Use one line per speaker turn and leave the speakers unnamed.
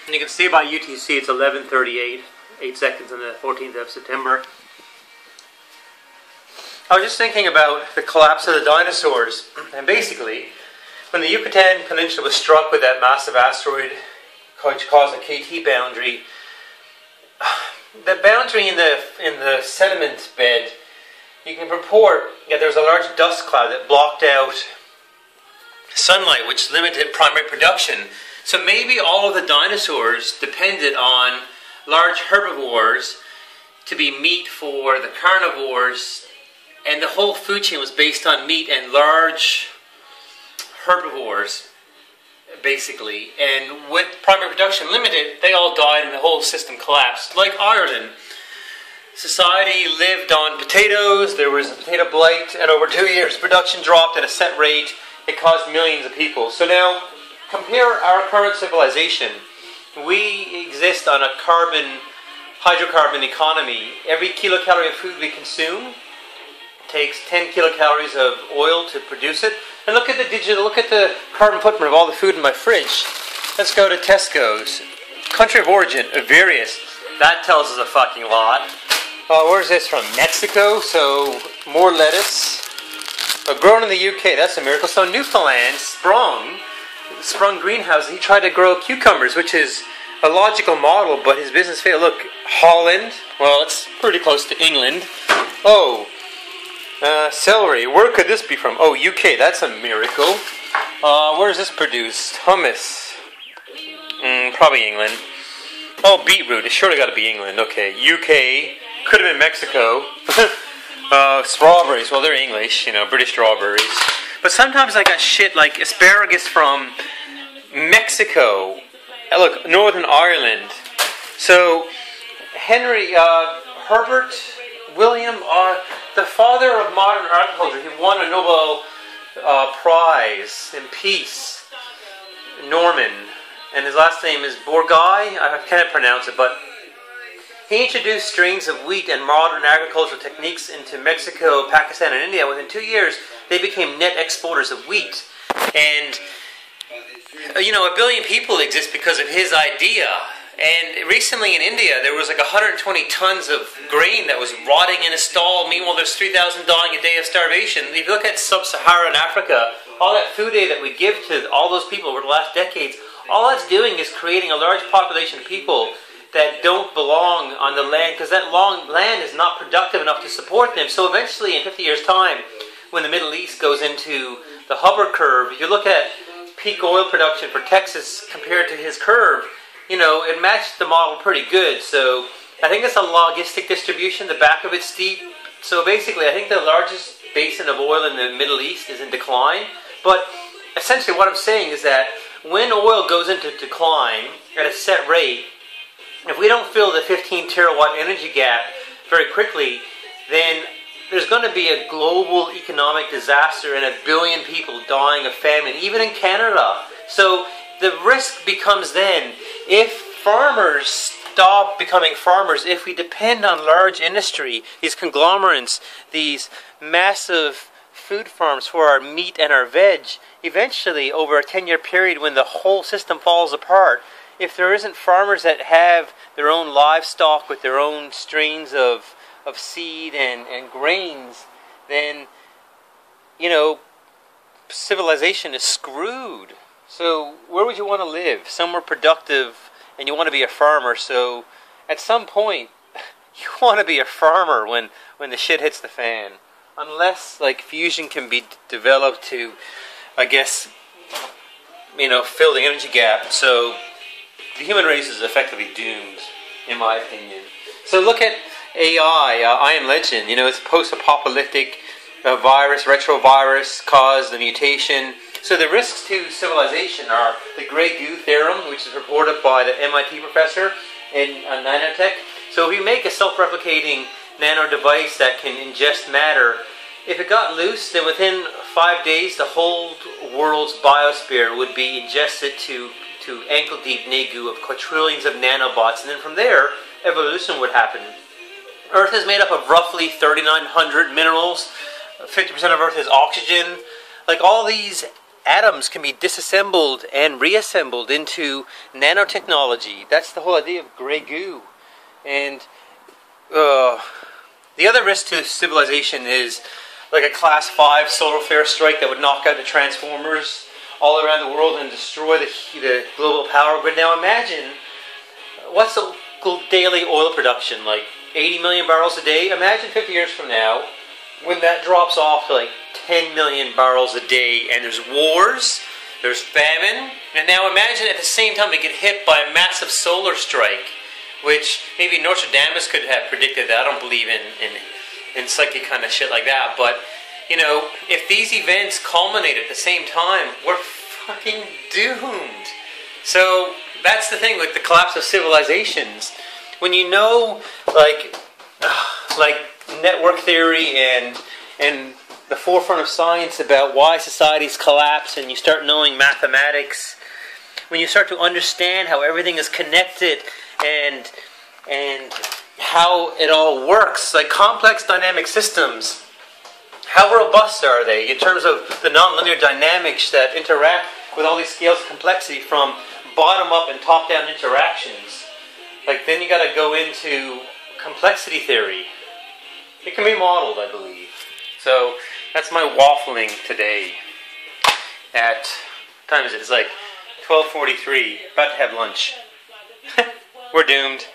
And you can see by UTC it's 11:38, 8 seconds on the 14th of September. I was just thinking about the collapse of the dinosaurs, and basically, when the Yucatan Peninsula was struck with that massive asteroid which caused a KT boundary, the boundary in the sediment bed, you can purport that there was a large dust cloud that blocked out sunlight, which limited primary production. So maybe all of the dinosaurs depended on large herbivores to be meat for the carnivores, and the whole food chain was based on meat and large herbivores, basically. And with primary production limited, they all died and the whole system collapsed. Like Ireland, society lived on potatoes, there was a potato blight, and over 2 years production dropped at a set rate. It caused millions of people. So now, compare our current civilization. We exist on a hydrocarbon economy. Every kilocalorie of food we consume takes 10 kilocalories of oil to produce it. And look at the carbon footprint of all the food in my fridge. Let's go to Tesco's. Country of origin, various. That tells us a fucking lot. Where's this from? Mexico, so more lettuce. Grown in the UK, that's a miracle. So Newfoundland sprung greenhouse. He tried to grow cucumbers, which is a logical model, but his business failed. Look, Holland, well, it's pretty close to England. Oh, celery, where could this be from? Oh, UK, that's a miracle. Where is this produced? Hummus, probably England. Oh, beetroot, it's surely got to be England. Okay, UK, could have been Mexico. Strawberries, well, they're English, British strawberries. But sometimes I got shit like asparagus from Mexico. Look, Northern Ireland. So, Herbert William, the father of modern agriculture, he won a Nobel Prize in Peace, Norman, and his last name is Borgai. I cannot pronounce it, but he introduced strains of wheat and modern agricultural techniques into Mexico, Pakistan, and India. Within 2 years, they became net exporters of wheat. And, 1 billion people exist because of his idea. And recently in India, there was like 120 tons of grain that was rotting in a stall. Meanwhile, there's 3,000 dying a day of starvation. If you look at sub-Saharan Africa, all that food aid that we give to all those people over the last decades, all that's doing is creating a large population of people that don't belong on the land, because that land is not productive enough to support them. So eventually, in 50 years' time, when the Middle East goes into the Hubbard curve, if you look at peak oil production for Texas compared to his curve, it matched the model pretty good. So I think it's a logistic distribution. The back of it's steep. So basically, I think the largest basin of oil in the Middle East is in decline. But essentially what I'm saying is that when oil goes into decline at a set rate, if we don't fill the 15 terawatt energy gap very quickly, then there's going to be a global economic disaster and 1 billion people dying of famine, even in Canada. So the risk becomes then, if farmers stop becoming farmers, if we depend on large industry, these conglomerates, these massive food farms for our meat and our veg, eventually over a 10-year period when the whole system falls apart, if there isn't farmers that have their own livestock with their own strains of seed and grains, then, civilization is screwed. So where would you want to live? Somewhere productive, and you want to be a farmer. So at some point, you want to be a farmer when the shit hits the fan. Unless, fusion can be developed to, I guess, fill the energy gap. So the human race is effectively doomed, in my opinion. So look at AI, I Am Legend. It's a post-apocalyptic virus, retrovirus, caused the mutation. So the risks to civilization are the Grey Goo theorem, which is reported by the MIT professor in nanotech. So if you make a self-replicating nano device that can ingest matter, if it got loose, then within 5 days, the whole world's biosphere would be ingested to ankle-deep Negu of quadrillions of nanobots, and then from there, evolution would happen. Earth is made up of roughly 3,900 minerals. 50% of Earth is oxygen. All these atoms can be disassembled and reassembled into nanotechnology. That's the whole idea of gray goo. And the other risk to civilization is like a Class 5 solar flare strike that would knock out the transformers all around the world and destroy the global power grid. Now imagine, what's the daily oil production? Like 80 million barrels a day? Imagine 50 years from now when that drops off to like 10 million barrels a day, and there's wars, there's famine, and now imagine at the same time they get hit by a massive solar strike, which maybe Nostradamus could have predicted that. I don't believe in psychic kind of shit like that, but you know, if these events culminate at the same time, we're fucking doomed. So that's the thing with the collapse of civilizations. When you know, like network theory and the forefront of science about why societies collapse, and you start knowing mathematics, when you start to understand how everything is connected and how it all works, like complex dynamic systems, how robust are they in terms of the nonlinear dynamics that interact with all these scales of complexity from bottom-up and top-down interactions? Like, then you got to go into complexity theory. It can be modeled, I believe. So that's my waffling today. At what time is it? It's like 12:43. About to have lunch. We're doomed.